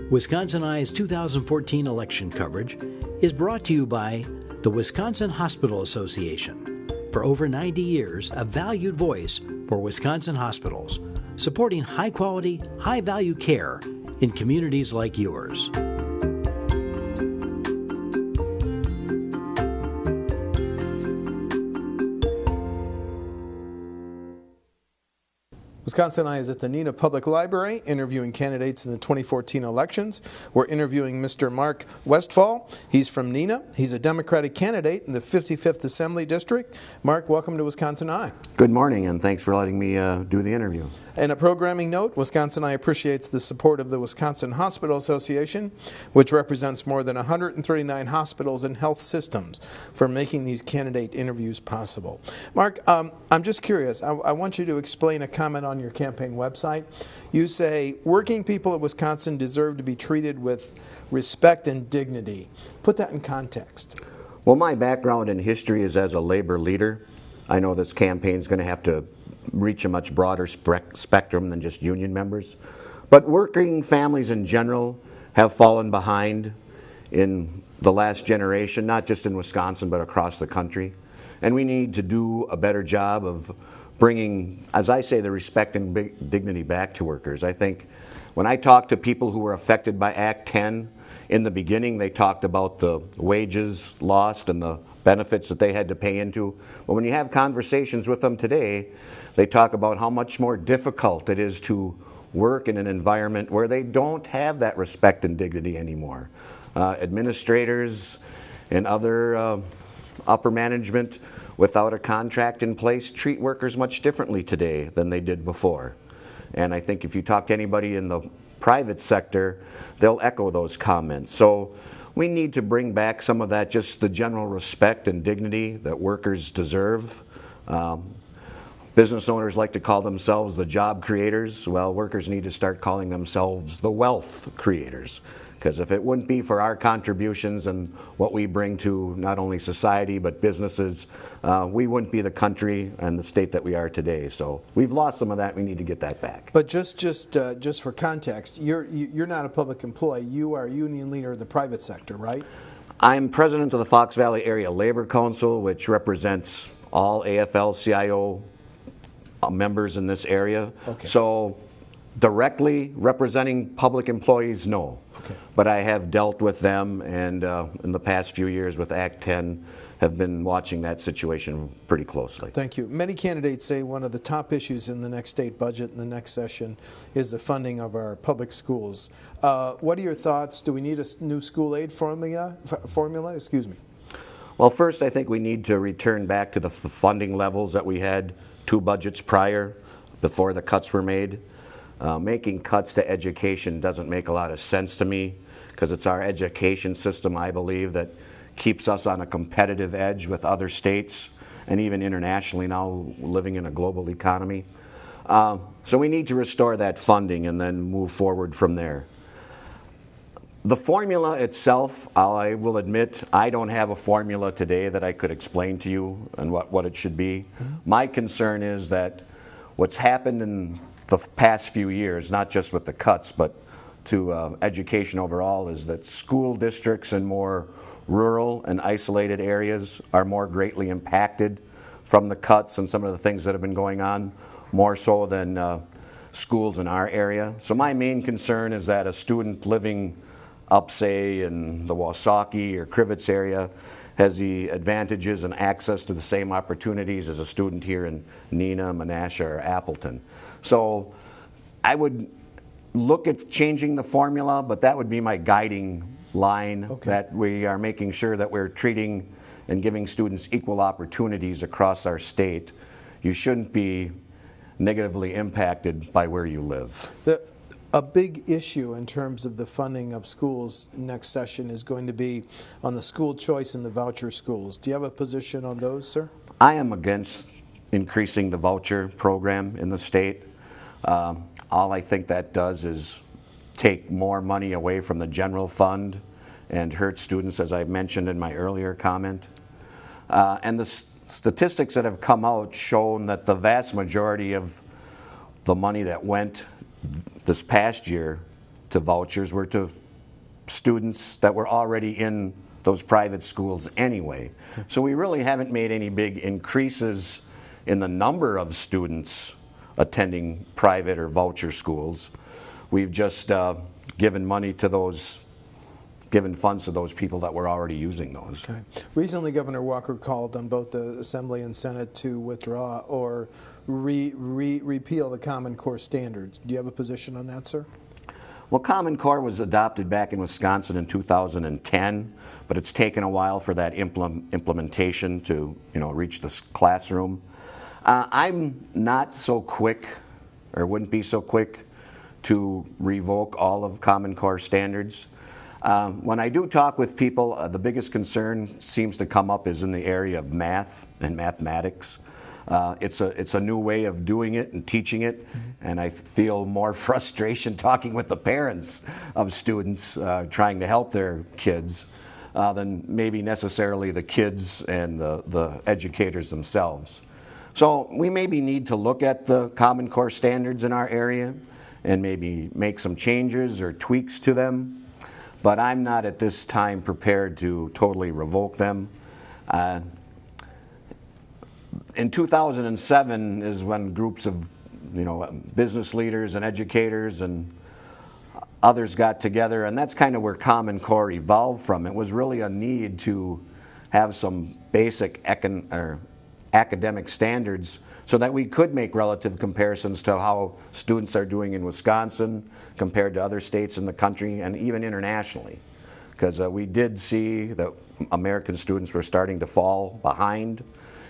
Wisconsin Eye's 2014 election coverage is brought to you by the Wisconsin Hospital Association. For over 90 years, a valued voice for Wisconsin hospitals, supporting high-quality, high-value care in communities like yours. Wisconsin Eye is at the Neenah Public Library interviewing candidates in the 2014 elections. We're interviewing Mr. Mark Westphal. He's from Neenah. He's a Democratic candidate in the 55th Assembly District. Mark, welcome to Wisconsin Eye. Good morning, and thanks for letting me do the interview. And a programming note, Wisconsin Eye appreciates the support of the Wisconsin Hospital Association, which represents more than 139 hospitals and health systems, for making these candidate interviews possible. Mark, I'm just curious. I want you to explain a comment on your campaign website. You say, working people of Wisconsin deserve to be treated with respect and dignity. Put that in context. Well, my background in history is as a labor leader. I know this campaign is going to have to reach a much broader spectrum than just union members. But working families in general have fallen behind in the last generation, not just in Wisconsin, but across the country. And we need to do a better job of bringing, as I say, the respect and dignity back to workers. I think when I talk to people who were affected by Act 10, in the beginning they talked about the wages lost and the benefits that they had to pay into. But when you have conversations with them today, they talk about how much more difficult it is to work in an environment where they don't have that respect and dignity anymore. Administrators and other upper management without a contract in place treat workers much differently today than they did before. And I think if you talk to anybody in the private sector, they'll echo those comments. So we need to bring back some of that, just the general respect and dignity that workers deserve. Business owners like to call themselves the job creators. Well, workers need to start calling themselves the wealth creators. Because if it wouldn't be for our contributions and what we bring to not only society but businesses, we wouldn't be the country and the state that we are today. So we've lost some of that. We need to get that back. But just for context, you're not a public employee. You are a union leader of the private sector, right? I'm president of the Fox Valley Area Labor Council, which represents all AFL-CIO members in this area. Okay. So directly representing public employees, no. Okay. But I have dealt with them, and in the past few years with Act 10, have been watching that situation pretty closely. Thank you. Many candidates say one of the top issues in the next state budget in the next session is the funding of our public schools. What are your thoughts? Do we need a new school aid formula? Excuse me. Well, first, I think we need to return back to the funding levels that we had 2 budgets prior, before the cuts were made. Making cuts to education doesn't make a lot of sense to me, because it's our education system, I believe, that keeps us on a competitive edge with other states and even internationally now, living in a global economy. So we need to restore that funding and then move forward from there. The formula itself, I will admit, I don't have a formula today that I could explain to you and what it should be. Mm-hmm. My concern is that what's happened in the past few years, not just with the cuts, but to education overall, is that school districts in more rural and isolated areas are more greatly impacted from the cuts and some of the things that have been going on, more so than schools in our area. So my main concern is that a student living up, say, in the Wasaki or Crivitz area has the advantages and access to the same opportunities as a student here in Neenah, Menasha, or Appleton. So I would look at changing the formula, but that would be my guiding line, okay, that we are making sure that we're treating and giving students equal opportunities across our state. You shouldn't be negatively impacted by where you live. A big issue in terms of the funding of schools next session is going to be on the school choice and the voucher schools. Do you have a position on those, sir? I am against increasing the voucher program in the state. All I think that does is take more money away from the general fund and hurt students, as I mentioned in my earlier comment. And the statistics that have come out show that the vast majority of the money that went this past year to vouchers were to students that were already in those private schools anyway. So we really haven't made any big increases in the number of students attending private or voucher schools. We've just given money to those, given funds to those people that were already using those. Okay. Recently, Governor Walker called on both the Assembly and Senate to withdraw or repeal the Common Core standards. Do you have a position on that, sir? Well, Common Core was adopted back in Wisconsin in 2010, but it's taken a while for that implementation to, reach the classroom. I'm not so quick, or wouldn't be so quick, to revoke all of Common Core standards. When I do talk with people, the biggest concern seems to come up is in the area of math and mathematics. It's a new way of doing it and teaching it, and I feel more frustration talking with the parents of students trying to help their kids than maybe necessarily the kids and the educators themselves. So we maybe need to look at the Common Core standards in our area and maybe make some changes or tweaks to them, but I'm not at this time prepared to totally revoke them. In 2007 is when groups of business leaders and educators and others got together, and that's kind of where Common Core evolved from. It was really a need to have some basic academic standards so that we could make relative comparisons to how students are doing in Wisconsin compared to other states in the country and even internationally. Because we did see that American students were starting to fall behind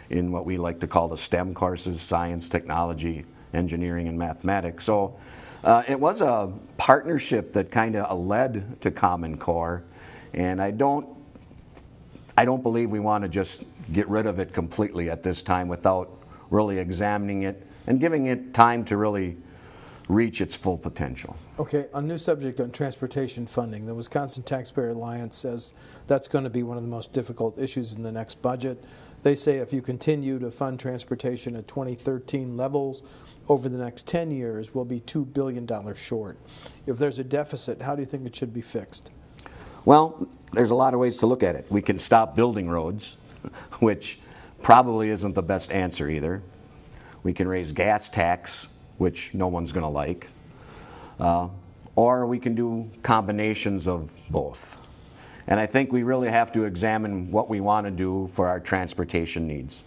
in what we like to call the STEM courses: science, technology, engineering, and mathematics. So it was a partnership that kind of led to Common Core, and I don't believe we want to just get rid of it completely at this time without really examining it and giving it time to really reach its full potential. Okay, a new subject on transportation funding. The Wisconsin Taxpayer Alliance says that's going to be one of the most difficult issues in the next budget. They say if you continue to fund transportation at 2013 levels over the next 10 years, we'll be $2 billion short. If there's a deficit, how do you think it should be fixed? Well, there's a lot of ways to look at it. We can stop building roads, which probably isn't the best answer either. We can raise gas tax, which no one's going to like. Or we can do combinations of both. And I think we really have to examine what we want to do for our transportation needs.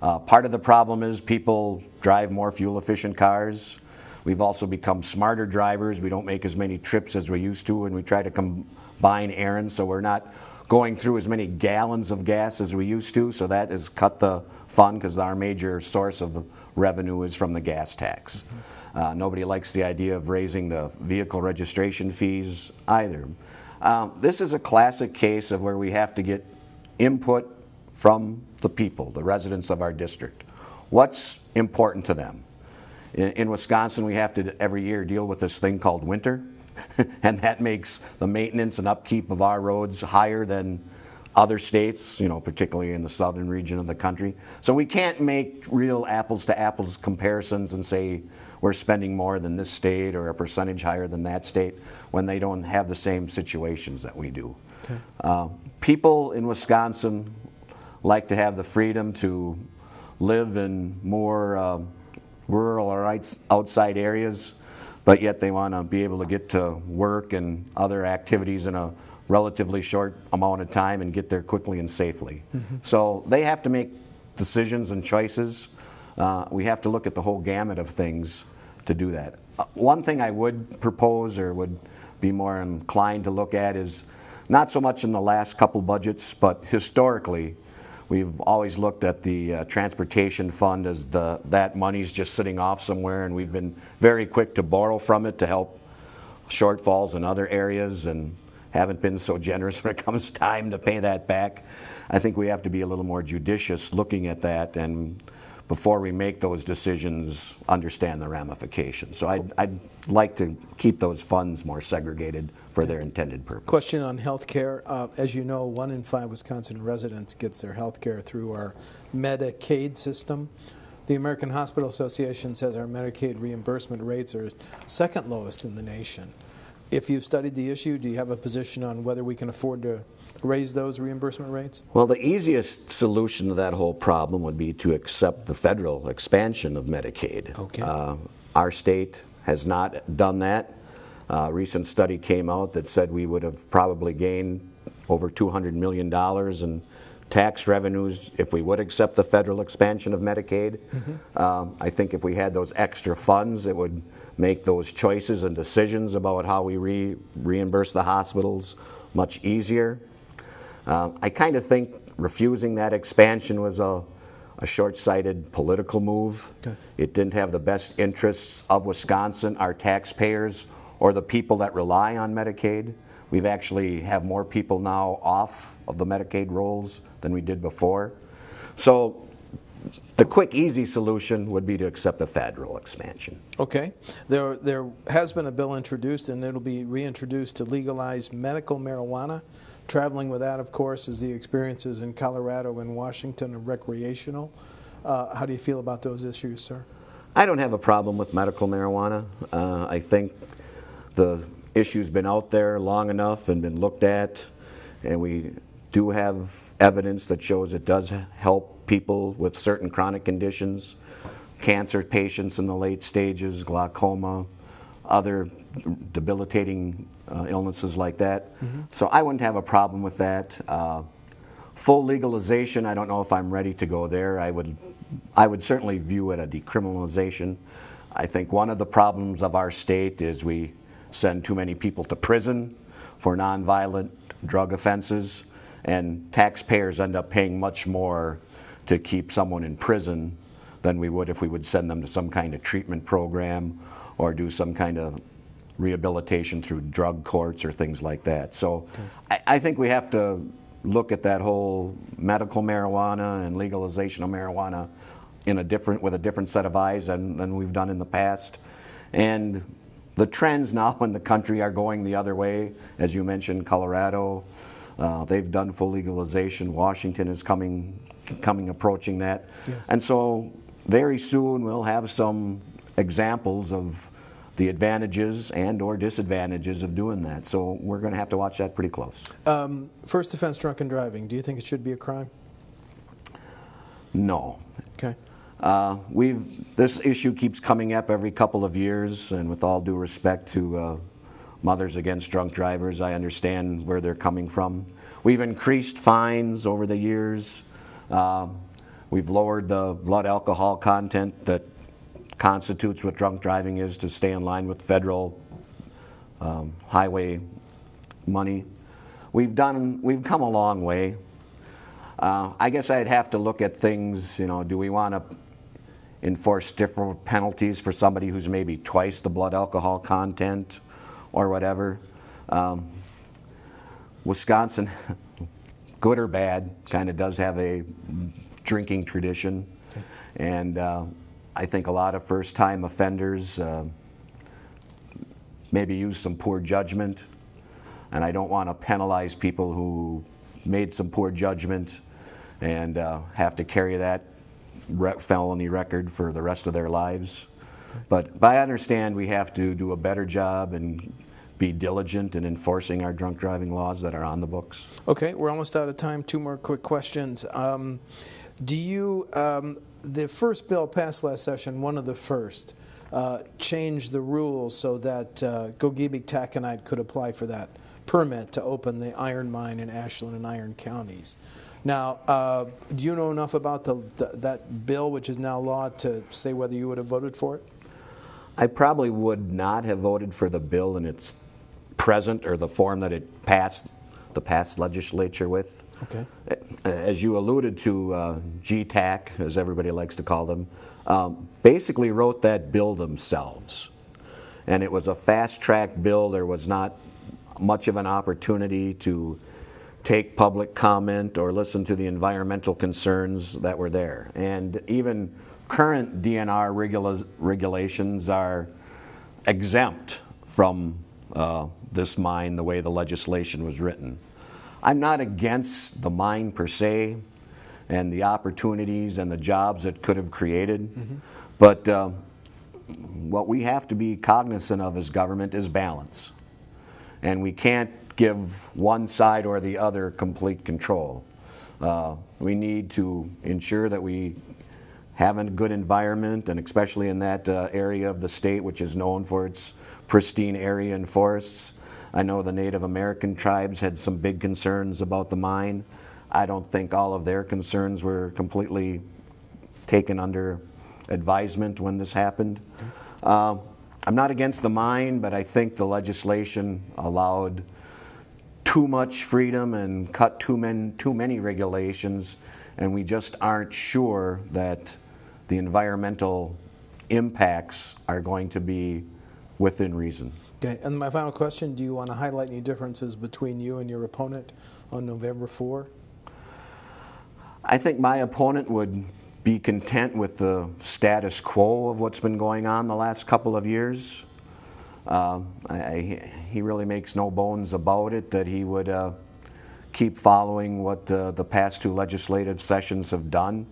Part of the problem is people drive more fuel-efficient cars. We've also become smarter drivers. We don't make as many trips as we used to, and we try to combine errands, so we're not going through as many gallons of gas as we used to, so that has cut the fun because our major source of the revenue is from the gas tax. Nobody likes the idea of raising the vehicle registration fees either. This is a classic case of where we have to get input from the people, the residents of our district. What's important to them? In Wisconsin, we have to every year deal with this thing called winter, and that makes the maintenance and upkeep of our roads higher than other states, particularly in the southern region of the country. So we can't make real apples to apples comparisons and say we're spending more than this state or a percentage higher than that state when they don't have the same situations that we do. Okay. People in Wisconsin like to have the freedom to live in more rural or outside areas, but yet they want to be able to get to work and other activities in a relatively short amount of time and get there quickly and safely. Mm-hmm. So they have to make decisions and choices. We have to look at the whole gamut of things to do that. One thing I would propose or would be more inclined to look at is not so much in the last couple budgets, but historically, we've always looked at the transportation fund as that money's just sitting off somewhere, and we've been very quick to borrow from it to help shortfalls in other areas and haven't been so generous when it comes time to pay that back. I think we have to be a little more judicious looking at that, and before we make those decisions, understand the ramifications. So I'd like to keep those funds more segregated for their intended purpose. Question on health care. As you know, 1 in 5 Wisconsin residents gets their health care through our Medicaid system. The American Hospital Association says our Medicaid reimbursement rates are second lowest in the nation. If you've studied the issue, do you have a position on whether we can afford to raise those reimbursement rates? Well, the easiest solution to that whole problem would be to accept the federal expansion of Medicaid. Okay. Our state has not done that. A recent study came out that said we would have probably gained over $200 million in tax revenues if we would accept the federal expansion of Medicaid. I think if we had those extra funds, it would make those choices and decisions about how we reimburse the hospitals much easier. I kind of think refusing that expansion was a short-sighted political move. Okay. It didn't have the best interests of Wisconsin, our taxpayers, or the people that rely on Medicaid. We've actually have more people now off of the Medicaid rolls than we did before. So the quick, easy solution would be to accept the federal expansion. Okay. There has been a bill introduced, and it'll be reintroduced to legalize medical marijuana. Traveling with that, of course, is the experiences in Colorado and Washington and recreational. How do you feel about those issues, sir? I don't have a problem with medical marijuana. I think the issue's been out there long enough and been looked at, and we do have evidence that shows it does help people with certain chronic conditions, cancer patients in the late stages, glaucoma, other debilitating illnesses like that. So I wouldn't have a problem with that. Full legalization, I don't know if I'm ready to go there. I would certainly view it a decriminalization. I think one of the problems of our state is we send too many people to prison for nonviolent drug offenses, and taxpayers end up paying much more to keep someone in prison than we would if we would send them to some kind of treatment program or do some kind of rehabilitation through drug courts or things like that. So I think we have to look at that whole medical marijuana and legalization of marijuana with a different set of eyes than we've done in the past. And the trends now in the country are going the other way. As you mentioned, Colorado, they've done full legalization. Washington is approaching that. Yes. And so very soon we'll have some examples of the advantages and or disadvantages of doing that. So we're going to have to watch that pretty close. First offense drunken driving, do you think it should be a crime? No. Okay. This issue keeps coming up every couple of years, and with all due respect to Mothers Against Drunk Drivers, I understand where they're coming from. We've increased fines over the years. We've lowered the blood alcohol content that constitutes what drunk driving is to stay in line with federal highway money. We've come a long way. I guess I'd have to look at things, do we want to enforce different penalties for somebody who's maybe twice the blood alcohol content or whatever? Wisconsin, good or bad, kind of does have a drinking tradition. Okay. And I think a lot of first-time offenders maybe use some poor judgment, and I don't want to penalize people who made some poor judgment and have to carry that felony record for the rest of their lives. But I understand we have to do a better job and be diligent in enforcing our drunk driving laws that are on the books. Okay, we're almost out of time. Two more quick questions. The first bill passed last session, one of the first, changed the rules so that Gogebic Taconite could apply for that permit to open the iron mine in Ashland and Iron counties. Now, do you know enough about that bill, which is now law, to say whether you would have voted for it? I probably would not have voted for the bill in its present or the form that it passed the past legislature with. Okay. As you alluded to, GTAC, as everybody likes to call them, basically wrote that bill themselves. And it was a fast-track bill. There was not much of an opportunity to take public comment or listen to the environmental concerns that were there. And even current DNR regulations are exempt from this mine the way the legislation was written. I'm not against the mine per se and the opportunities and the jobs it could have created, but what we have to be cognizant of as government is balance. and we can't give one side or the other complete control. We need to ensure that we have a good environment, and especially in that area of the state which is known for its pristine area and forests. I know the Native American tribes had some big concerns about the mine. I don't think all of their concerns were completely taken under advisement when this happened. I'm not against the mine, but I think the legislation allowed too much freedom and cut too many regulations, and we just aren't sure that the environmental impacts are going to be within reason. Okay, and my final question, do you want to highlight any differences between you and your opponent on November 4? I think my opponent would be content with the status quo of what's been going on the last couple of years. He really makes no bones about it that he would keep following what the past two legislative sessions have done.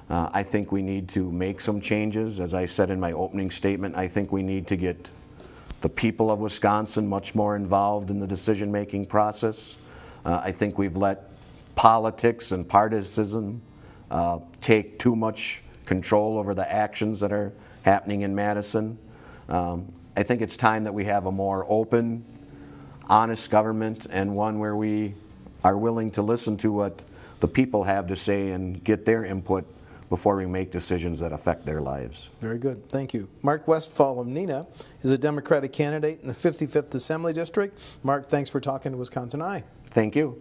I think we need to make some changes. As I said in my opening statement, I think we need to get the people of Wisconsin much more involved in the decision-making process. I think we've let politics and partisanship take too much control over the actions that are happening in Madison. I think it's time that we have a more open, honest government, and one where we are willing to listen to what the people have to say and get their input before we make decisions that affect their lives. Very good. Thank you. Mark Westphal of Neenah is a Democratic candidate in the 55th Assembly District. Mark, thanks for talking to Wisconsin Eye. Thank you.